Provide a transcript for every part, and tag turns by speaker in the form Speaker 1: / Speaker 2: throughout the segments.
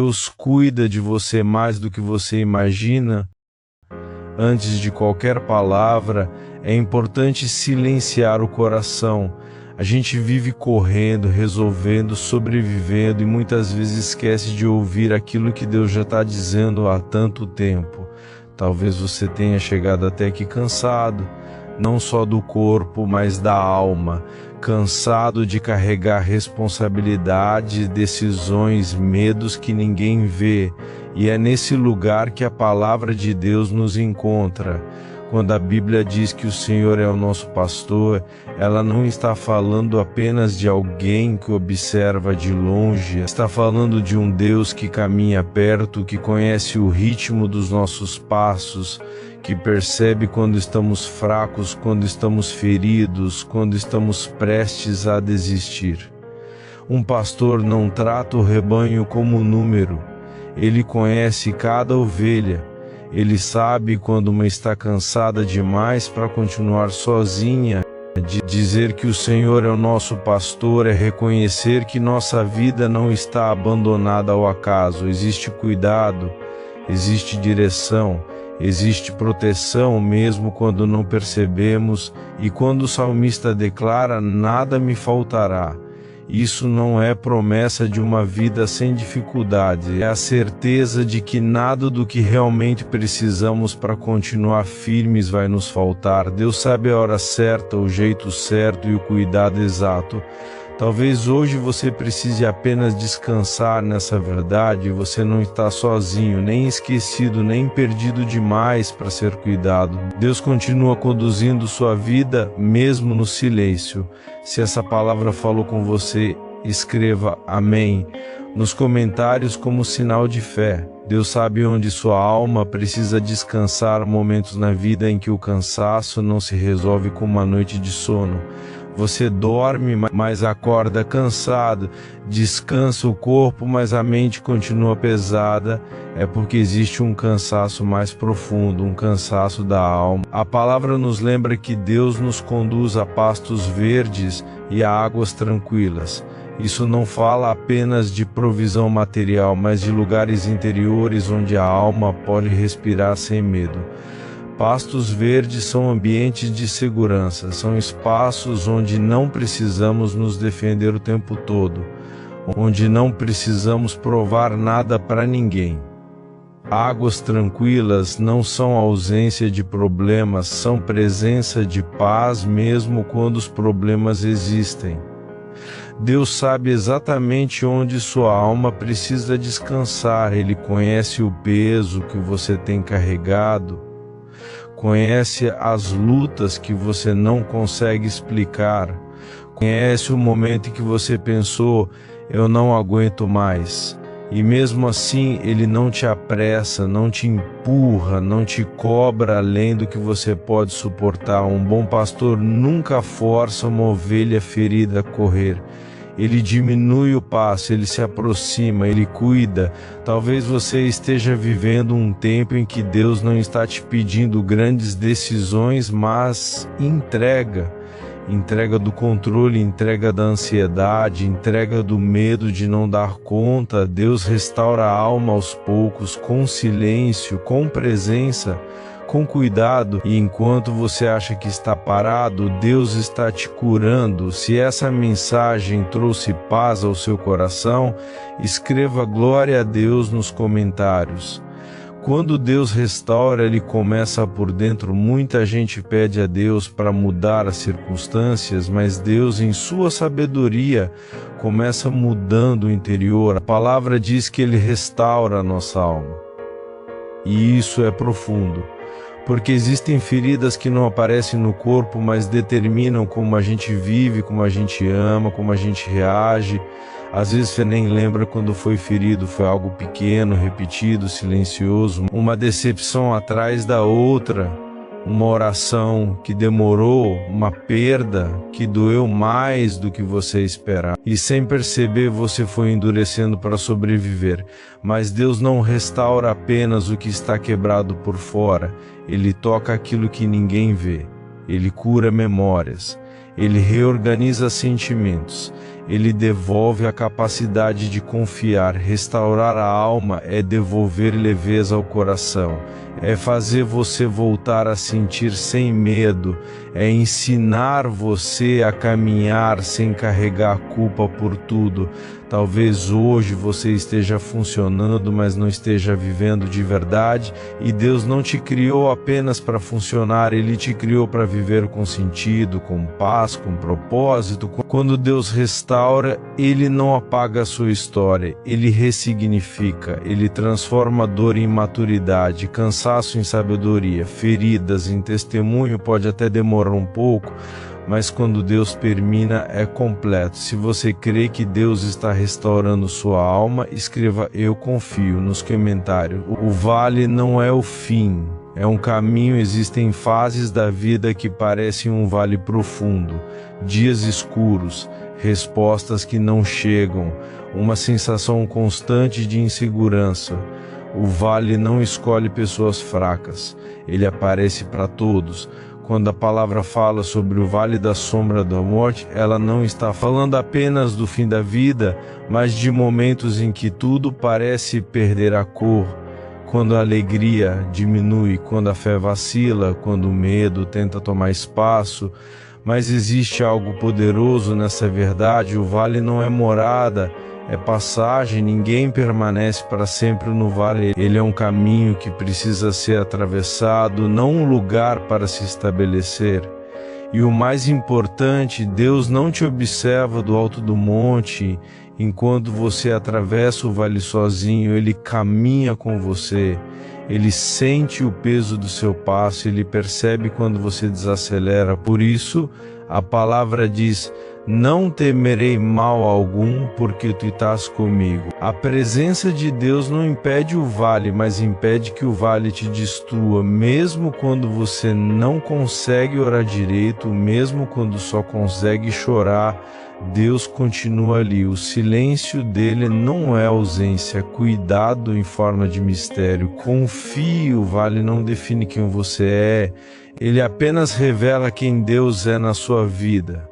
Speaker 1: Deus cuida de você mais do que você imagina. Antes de qualquer palavra, é importante silenciar o coração. A gente vive correndo, resolvendo, sobrevivendo e muitas vezes esquece de ouvir aquilo que Deus já está dizendo há tanto tempo. Talvez você tenha chegado até aqui cansado, não só do corpo, mas da alma, cansado de carregar responsabilidade, decisões, medos que ninguém vê, e é nesse lugar que a palavra de Deus nos encontra. Quando a Bíblia diz que o Senhor é o nosso pastor, ela não está falando apenas de alguém que observa de longe, está falando de um Deus que caminha perto, que conhece o ritmo dos nossos passos, que percebe quando estamos fracos, quando estamos feridos, quando estamos prestes a desistir. Um pastor não trata o rebanho como número, ele conhece cada ovelha. Ele sabe quando uma está cansada demais para continuar sozinha. De dizer que o Senhor é o nosso pastor é reconhecer que nossa vida não está abandonada ao acaso. Existe cuidado, existe direção, existe proteção mesmo quando não percebemos. E quando o salmista declara, nada me faltará. Isso não é promessa de uma vida sem dificuldade, é a certeza de que nada do que realmente precisamos para continuar firmes vai nos faltar. Deus sabe a hora certa, o jeito certo e o cuidado exato. Talvez hoje você precise apenas descansar nessa verdade. Você não está sozinho, nem esquecido, nem perdido demais para ser cuidado. Deus continua conduzindo sua vida mesmo no silêncio. Se essa palavra falou com você, escreva amém nos comentários como sinal de fé. Deus sabe onde sua alma precisa descansar, momentos na vida em que o cansaço não se resolve com uma noite de sono. Você dorme, mas acorda cansado, descansa o corpo, mas a mente continua pesada. É porque existe um cansaço mais profundo, um cansaço da alma. A palavra nos lembra que Deus nos conduz a pastos verdes e a águas tranquilas. Isso não fala apenas de provisão material, mas de lugares interiores onde a alma pode respirar sem medo. Pastos verdes são ambientes de segurança, são espaços onde não precisamos nos defender o tempo todo, onde não precisamos provar nada para ninguém. Águas tranquilas não são ausência de problemas, são presença de paz mesmo quando os problemas existem. Deus sabe exatamente onde sua alma precisa descansar, Ele conhece o peso que você tem carregado, conhece as lutas que você não consegue explicar, conhece o momento em que você pensou, eu não aguento mais. E mesmo assim, Ele não te apressa, não te empurra, não te cobra além do que você pode suportar. Um bom pastor nunca força uma ovelha ferida a correr. Ele diminui o passo, ele se aproxima, ele cuida. Talvez você esteja vivendo um tempo em que Deus não está te pedindo grandes decisões, mas entrega do controle, entrega da ansiedade, entrega do medo de não dar conta. Deus restaura a alma aos poucos, com silêncio, com presença, com cuidado, e enquanto você acha que está parado, Deus está te curando. Se essa mensagem trouxe paz ao seu coração, escreva glória a Deus nos comentários. Quando Deus restaura, Ele começa por dentro. Muita gente pede a Deus para mudar as circunstâncias, mas Deus, em sua sabedoria, começa mudando o interior. A palavra diz que Ele restaura a nossa alma. E isso é profundo, porque existem feridas que não aparecem no corpo, mas determinam como a gente vive, como a gente ama, como a gente reage. Às vezes você nem lembra quando foi ferido, foi algo pequeno, repetido, silencioso, uma decepção atrás da outra, uma oração que demorou, uma perda que doeu mais do que você esperava. E sem perceber você foi endurecendo para sobreviver. Mas Deus não restaura apenas o que está quebrado por fora, Ele toca aquilo que ninguém vê, Ele cura memórias, Ele reorganiza sentimentos, Ele devolve a capacidade de confiar. Restaurar a alma é devolver leveza ao coração, é fazer você voltar a sentir sem medo, é ensinar você a caminhar sem carregar a culpa por tudo. Talvez hoje você esteja funcionando, mas não esteja vivendo de verdade, e Deus não te criou apenas para funcionar, Ele te criou para viver com sentido, com paz, com propósito. Quando Deus restaura, Ele não apaga a sua história, Ele ressignifica, Ele transforma a dor em maturidade, cansaço em sabedoria, feridas em testemunho. Pode até demorar um pouco, mas quando Deus termina, é completo. Se você crê que Deus está restaurando sua alma, escreva "Eu confio" nos comentários. O vale não é o fim, é um caminho. Existem fases da vida que parecem um vale profundo, dias escuros, respostas que não chegam, uma sensação constante de insegurança. O vale não escolhe pessoas fracas, ele aparece para todos. Quando a palavra fala sobre o vale da sombra da morte, ela não está falando apenas do fim da vida, mas de momentos em que tudo parece perder a cor, quando a alegria diminui, quando a fé vacila, quando o medo tenta tomar espaço. Mas existe algo poderoso nessa verdade: o vale não é morada, é passagem. Ninguém permanece para sempre no vale. Ele é um caminho que precisa ser atravessado, não um lugar para se estabelecer. E o mais importante, Deus não te observa do alto do monte enquanto você atravessa o vale sozinho. Ele caminha com você. Ele sente o peso do seu passo, ele percebe quando você desacelera. Por isso, a palavra diz: "Não temerei mal algum, porque tu estás comigo." A presença de Deus não impede o vale, mas impede que o vale te destrua. Mesmo quando você não consegue orar direito, mesmo quando só consegue chorar, Deus continua ali. O silêncio dele não é ausência, é cuidado em forma de mistério. Confie, o vale não define quem você é, ele apenas revela quem Deus é na sua vida.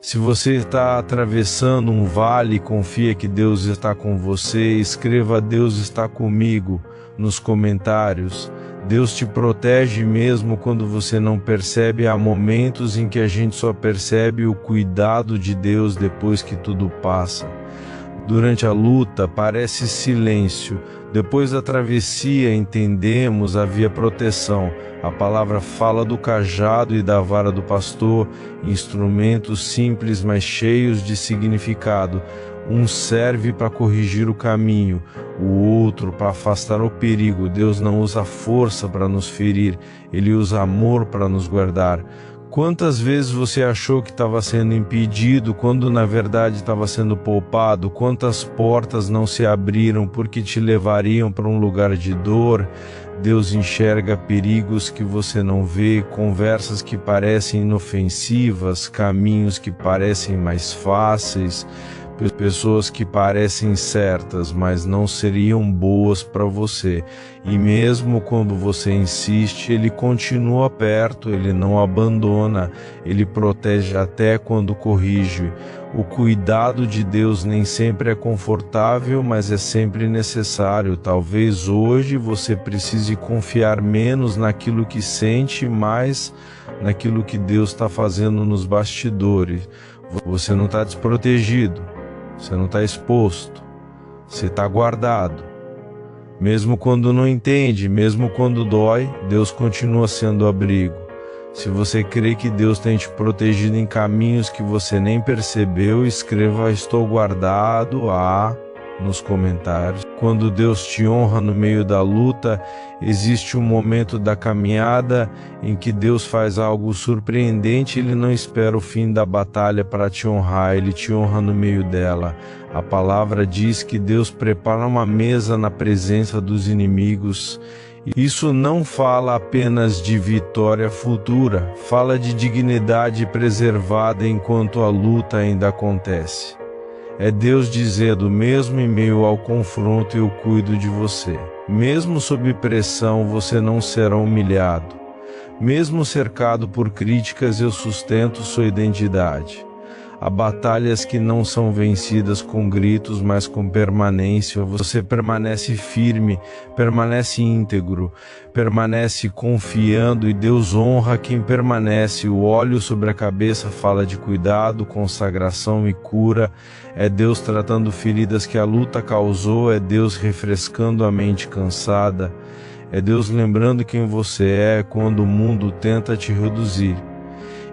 Speaker 1: Se você está atravessando um vale, confia que Deus está com você. Escreva "Deus está comigo" nos comentários. Deus te protege mesmo quando você não percebe. Há momentos em que a gente só percebe o cuidado de Deus depois que tudo passa. Durante a luta parece silêncio. Depois da travessia entendemos, havia proteção. A palavra fala do cajado e da vara do pastor, instrumentos simples, mas cheios de significado. Um serve para corrigir o caminho, o outro para afastar o perigo. Deus não usa força para nos ferir, Ele usa amor para nos guardar. Quantas vezes você achou que estava sendo impedido, quando na verdade estava sendo poupado? Quantas portas não se abriram porque te levariam para um lugar de dor? Deus enxerga perigos que você não vê, conversas que parecem inofensivas, caminhos que parecem mais fáceis, pessoas que parecem certas, mas não seriam boas para você. E mesmo quando você insiste, Ele continua perto, Ele não abandona, Ele protege até quando corrige. O cuidado de Deus nem sempre é confortável, mas é sempre necessário. Talvez hoje você precise confiar menos naquilo que sente, mais naquilo que Deus está fazendo nos bastidores. Você não está desprotegido. Você não está exposto, você está guardado. Mesmo quando não entende, mesmo quando dói, Deus continua sendo abrigo. Se você crê que Deus tem te protegido em caminhos que você nem percebeu, escreva "Estou guardado" nos comentários. Quando Deus te honra no meio da luta, existe um momento da caminhada em que Deus faz algo surpreendente. Ele não espera o fim da batalha para te honrar, Ele te honra no meio dela. A palavra diz que Deus prepara uma mesa na presença dos inimigos. Isso não fala apenas de vitória futura, fala de dignidade preservada enquanto a luta ainda acontece. É Deus dizendo: mesmo em meio ao confronto eu cuido de você. Mesmo sob pressão você não será humilhado. Mesmo cercado por críticas eu sustento sua identidade. Há batalhas que não são vencidas com gritos, mas com permanência. Você permanece firme, permanece íntegro, permanece confiando, e Deus honra quem permanece. O óleo sobre a cabeça fala de cuidado, consagração e cura. É Deus tratando feridas que a luta causou, é Deus refrescando a mente cansada, é Deus lembrando quem você é quando o mundo tenta te reduzir.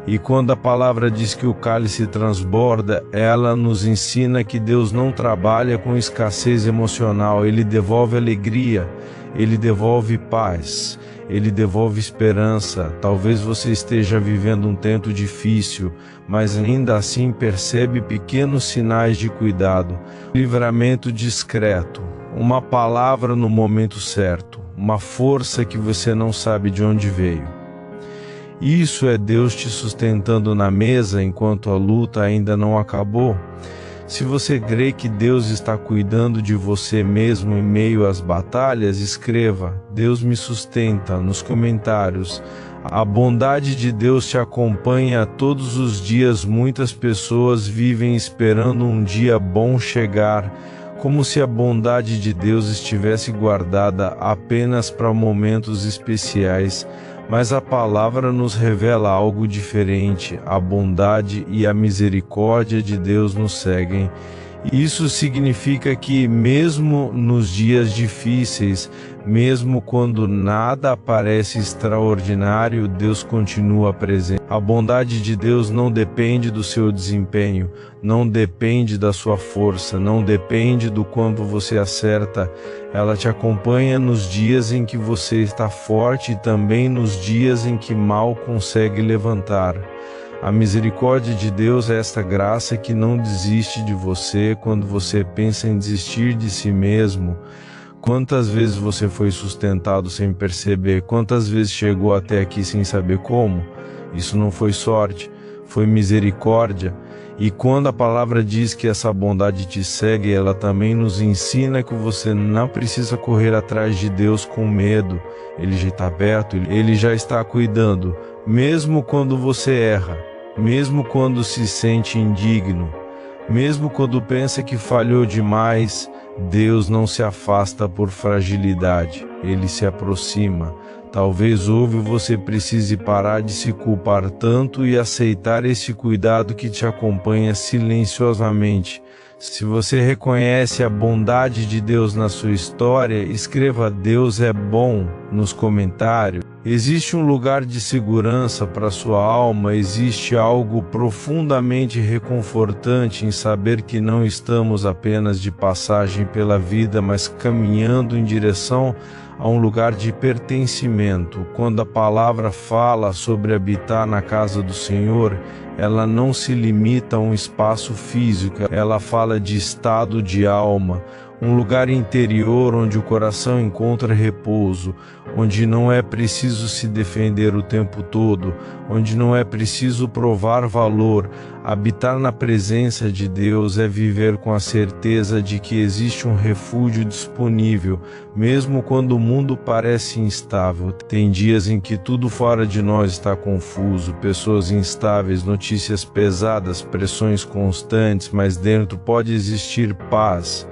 Speaker 1: E quando a palavra diz que o cálice transborda, ela nos ensina que Deus não trabalha com escassez emocional. Ele devolve alegria, Ele devolve paz, Ele devolve esperança. Talvez você esteja vivendo um tempo difícil, mas ainda assim percebe pequenos sinais de cuidado. Livramento discreto, uma palavra no momento certo, uma força que você não sabe de onde veio. Isso é Deus te sustentando na mesa enquanto a luta ainda não acabou. Se você crê que Deus está cuidando de você mesmo em meio às batalhas, escreva: Deus me sustenta nos comentários. A bondade de Deus te acompanha todos os dias. Muitas pessoas vivem esperando um dia bom chegar, como se a bondade de Deus estivesse guardada apenas para momentos especiais. Mas a palavra nos revela algo diferente. A bondade e a misericórdia de Deus nos seguem. Isso significa que mesmo nos dias difíceis, mesmo quando nada parece extraordinário, Deus continua presente. A bondade de Deus não depende do seu desempenho, não depende da sua força, não depende do quanto você acerta. Ela te acompanha nos dias em que você está forte e também nos dias em que mal consegue levantar. A misericórdia de Deus é esta graça que não desiste de você quando você pensa em desistir de si mesmo. Quantas vezes você foi sustentado sem perceber? Quantas vezes chegou até aqui sem saber como? Isso não foi sorte, foi misericórdia. E quando a palavra diz que essa bondade te segue, ela também nos ensina que você não precisa correr atrás de Deus com medo. Ele já está perto, Ele já está cuidando, mesmo quando você erra, mesmo quando se sente indigno, mesmo quando pensa que falhou demais. Deus não se afasta por fragilidade, Ele se aproxima. Talvez você precise parar de se culpar tanto e aceitar esse cuidado que te acompanha silenciosamente. Se você reconhece a bondade de Deus na sua história, escreva "Deus é bom" nos comentários. Existe um lugar de segurança para sua alma, existe algo profundamente reconfortante em saber que não estamos apenas de passagem pela vida, mas caminhando em direção a um lugar de pertencimento. Quando a palavra fala sobre habitar na casa do Senhor, ela não se limita a um espaço físico, ela fala de estado de alma, um lugar interior onde o coração encontra repouso, onde não é preciso se defender o tempo todo, onde não é preciso provar valor. Habitar na presença de Deus é viver com a certeza de que existe um refúgio disponível, mesmo quando o mundo parece instável. Tem dias em que tudo fora de nós está confuso, pessoas instáveis, notícias pesadas, pressões constantes, mas dentro pode existir paz.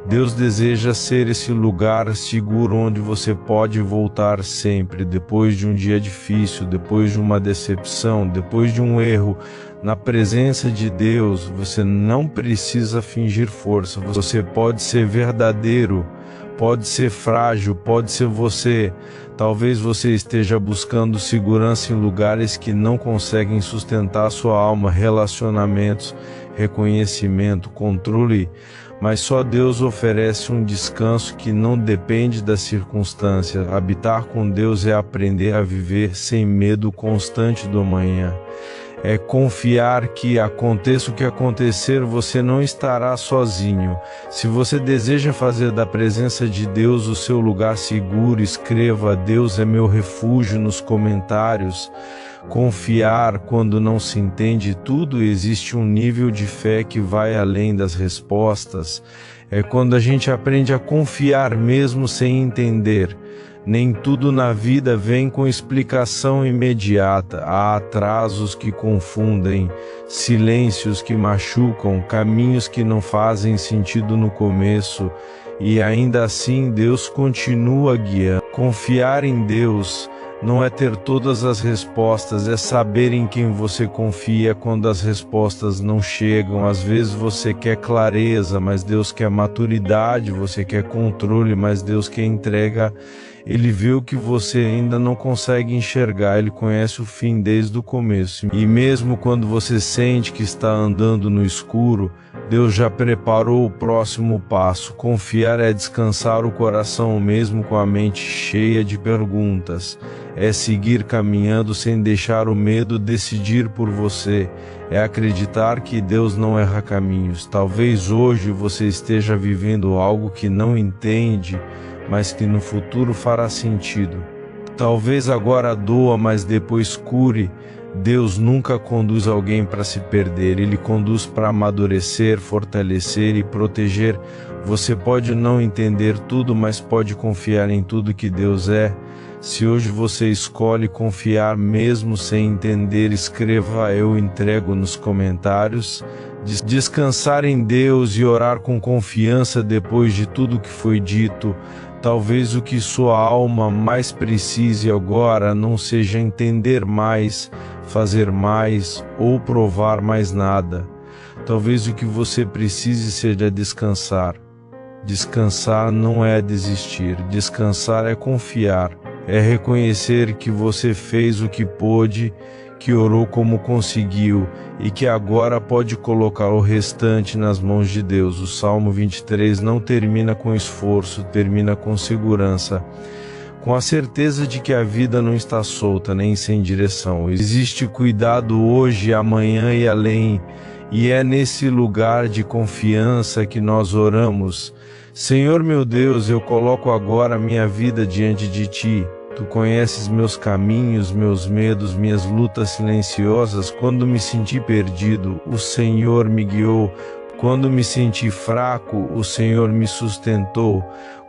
Speaker 1: Deus deseja ser esse lugar seguro onde você pode voltar sempre, depois de um dia difícil, depois de uma decepção, depois de um erro. Na presença de Deus, você não precisa fingir força, você pode ser verdadeiro, pode ser frágil, pode ser você. Talvez você esteja buscando segurança em lugares que não conseguem sustentar sua alma, relacionamentos, reconhecimento, controle. Mas só Deus oferece um descanso que não depende da circunstância. Habitar com Deus é aprender a viver sem medo constante do amanhã. É confiar que aconteça o que acontecer, você não estará sozinho. Se você deseja fazer da presença de Deus o seu lugar seguro, escreva "Deus é meu refúgio" nos comentários. Confiar quando não se entende tudo. Existe um nível de fé que vai além das respostas. É quando a gente aprende a confiar mesmo sem entender. Nem tudo na vida vem com explicação imediata. Há atrasos que confundem, silêncios que machucam, caminhos que não fazem sentido no começo, e ainda assim Deus continua guiando. Confiar em Deus não é ter todas as respostas, é saber em quem você confia quando as respostas não chegam. Às vezes você quer clareza, mas Deus quer maturidade, você quer controle, mas Deus quer entrega. Ele vê o que você ainda não consegue enxergar, Ele conhece o fim desde o começo. E mesmo quando você sente que está andando no escuro, Deus já preparou o próximo passo. Confiar é descansar o coração mesmo com a mente cheia de perguntas. É seguir caminhando sem deixar o medo decidir por você. É acreditar que Deus não erra caminhos. Talvez hoje você esteja vivendo algo que não entende, mas que no futuro fará sentido. Talvez agora doa, mas depois cure. Deus nunca conduz alguém para se perder, Ele conduz para amadurecer, fortalecer e proteger. Você pode não entender tudo, mas pode confiar em tudo que Deus é. Se hoje você escolhe confiar mesmo sem entender, escreva "eu entrego" nos comentários. Descansar em Deus e orar com confiança depois de tudo que foi dito. Talvez o que sua alma mais precise agora não seja entender mais, fazer mais ou provar mais nada. Talvez o que você precise seja descansar. Descansar não é desistir, descansar é confiar, é reconhecer que você fez o que pôde, que orou como conseguiu e que agora pode colocar o restante nas mãos de Deus. O Salmo 23 não termina com esforço, termina com segurança, com a certeza de que a vida não está solta nem sem direção. Existe cuidado hoje, amanhã e além, e é nesse lugar de confiança que nós oramos. Senhor meu Deus, eu coloco agora minha vida diante de Ti. Tu conheces meus caminhos, meus medos, minhas lutas silenciosas. Quando me senti perdido, o Senhor me guiou. Quando me senti fraco, o Senhor me sustentou.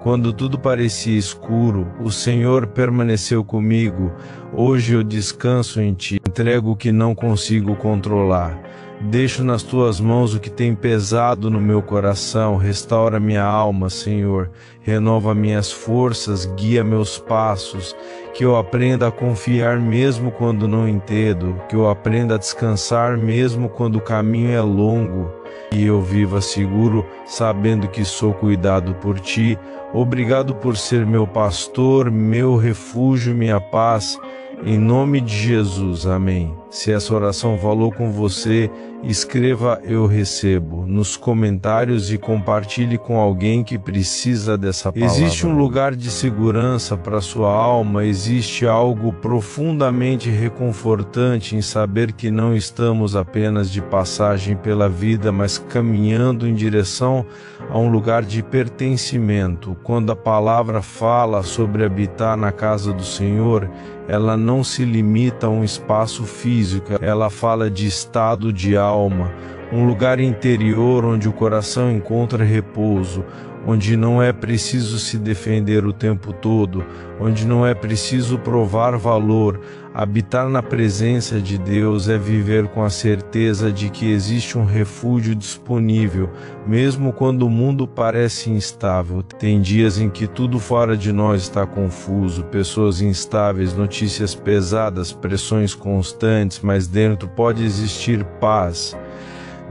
Speaker 1: Quando tudo parecia escuro, o Senhor permaneceu comigo. Hoje eu descanso em Ti. Entrego o que não consigo controlar. Deixo nas Tuas mãos o que tem pesado no meu coração. Restaura minha alma, Senhor. Renova minhas forças, guia meus passos. Que eu aprenda a confiar mesmo quando não entendo. Que eu aprenda a descansar mesmo quando o caminho é longo. E eu viva seguro, sabendo que sou cuidado por Ti. Obrigado por ser meu pastor, meu refúgio, minha paz. Em nome de Jesus, amém. Se essa oração falou com você, escreva "eu recebo" nos comentários e compartilhe com alguém que precisa dessa palavra. Existe um lugar de segurança para sua alma, existe algo profundamente reconfortante em saber que não estamos apenas de passagem pela vida, mas caminhando em direção a um lugar de pertencimento. Quando a palavra fala sobre habitar na casa do Senhor, ela não se limita a um espaço físico, ela fala de estado de alma, um lugar interior onde o coração encontra repouso, onde não é preciso se defender o tempo todo, onde não é preciso provar valor. Habitar na presença de Deus é viver com a certeza de que existe um refúgio disponível, mesmo quando o mundo parece instável. Tem dias em que tudo fora de nós está confuso, pessoas instáveis, notícias pesadas, pressões constantes, mas dentro pode existir paz.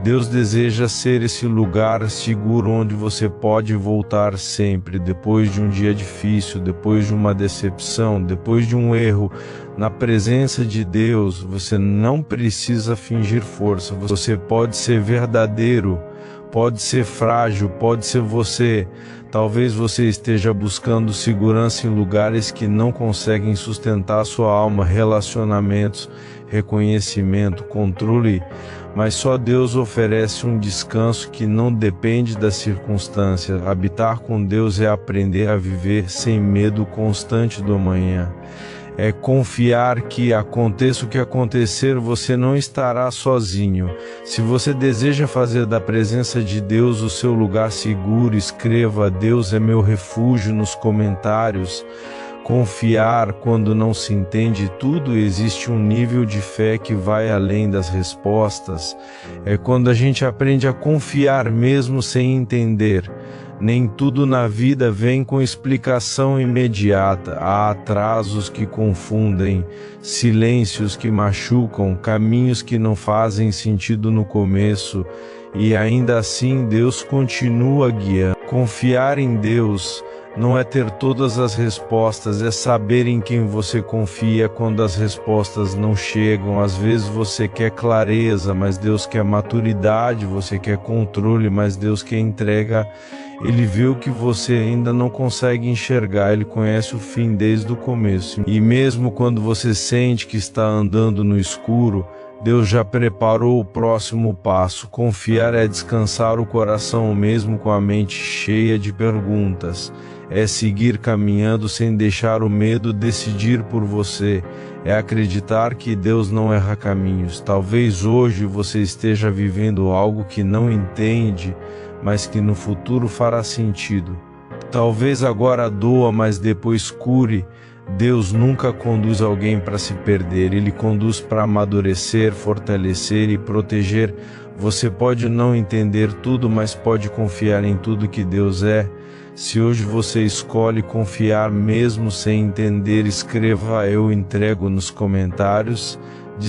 Speaker 1: Deus deseja ser esse lugar seguro onde você pode voltar sempre, depois de um dia difícil, depois de uma decepção, depois de um erro. Na presença de Deus, você não precisa fingir força, você pode ser verdadeiro, pode ser frágil, pode ser você. Talvez você esteja buscando segurança em lugares que não conseguem sustentar sua alma, relacionamentos, reconhecimento, controle, mas só Deus oferece um descanso que não depende das circunstâncias. Habitar com Deus é aprender a viver sem medo constante do amanhã. É confiar que, aconteça o que acontecer, você não estará sozinho. Se você deseja fazer da presença de Deus o seu lugar seguro, escreva: Deus é meu refúgio nos comentários. Confiar quando não se entende tudo. Existe um nível de fé que vai além das respostas. É quando a gente aprende a confiar mesmo sem entender. Nem tudo na vida vem com explicação imediata. Há atrasos que confundem, silêncios que machucam, caminhos que não fazem sentido no começo, e ainda assim Deus continua guiando. Confiar em Deus não é ter todas as respostas, é saber em quem você confia quando as respostas não chegam. Às vezes você quer clareza, mas Deus quer maturidade, você quer controle, mas Deus quer entrega. Ele vê o que você ainda não consegue enxergar, Ele conhece o fim desde o começo. E mesmo quando você sente que está andando no escuro, Deus já preparou o próximo passo. Confiar é descansar o coração mesmo com a mente cheia de perguntas. É seguir caminhando sem deixar o medo decidir por você. É acreditar que Deus não erra caminhos. Talvez hoje você esteja vivendo algo que não entende, mas que no futuro fará sentido. Talvez agora doa, mas depois cure. Deus nunca conduz alguém para se perder, Ele conduz para amadurecer, fortalecer e proteger. Você pode não entender tudo, mas pode confiar em tudo que Deus é. Se hoje você escolhe confiar mesmo sem entender, escreva: eu entrego nos comentários.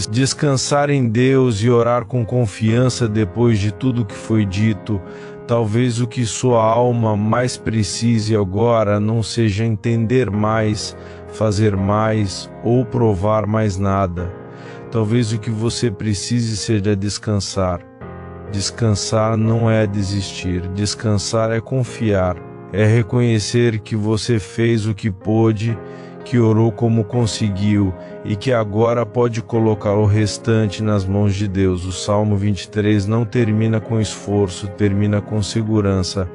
Speaker 1: Descansar em Deus e orar com confiança depois de tudo que foi dito. Talvez o que sua alma mais precise agora não seja entender mais, fazer mais ou provar mais nada. Talvez o que você precise seja descansar. Descansar não é desistir, descansar é confiar, é reconhecer que você fez o que pôde, que orou como conseguiu e que agora pode colocar o restante nas mãos de Deus. O Salmo 23 não termina com esforço, termina com segurança,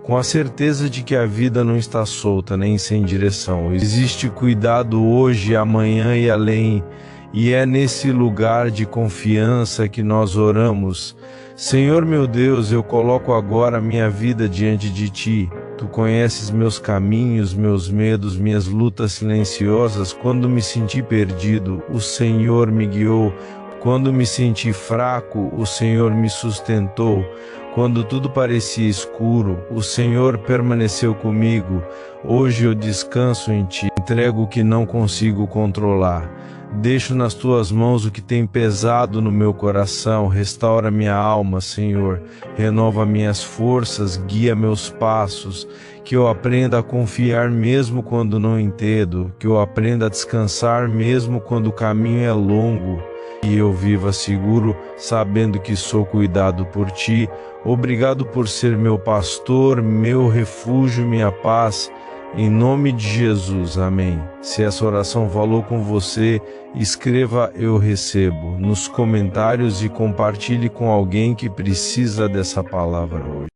Speaker 1: com a certeza de que a vida não está solta nem sem direção. Existe cuidado hoje, amanhã e além, e é nesse lugar de confiança que nós oramos. Senhor meu Deus, eu coloco agora minha vida diante de Ti. Tu conheces meus caminhos, meus medos, minhas lutas silenciosas. Quando me senti perdido, o Senhor me guiou. Quando me senti fraco, o Senhor me sustentou. Quando tudo parecia escuro, o Senhor permaneceu comigo. Hoje eu descanso em Ti, entrego o que não consigo controlar. Deixo nas Tuas mãos o que tem pesado no meu coração. Restaura minha alma, Senhor. Renova minhas forças, guia meus passos. Que eu aprenda a confiar mesmo quando não entendo. Que eu aprenda a descansar mesmo quando o caminho é longo. E eu viva seguro, sabendo que sou cuidado por Ti. Obrigado por ser meu pastor, meu refúgio, minha paz. Em nome de Jesus, amém. Se essa oração falou com você, escreva "eu recebo" nos comentários e compartilhe com alguém que precisa dessa palavra hoje.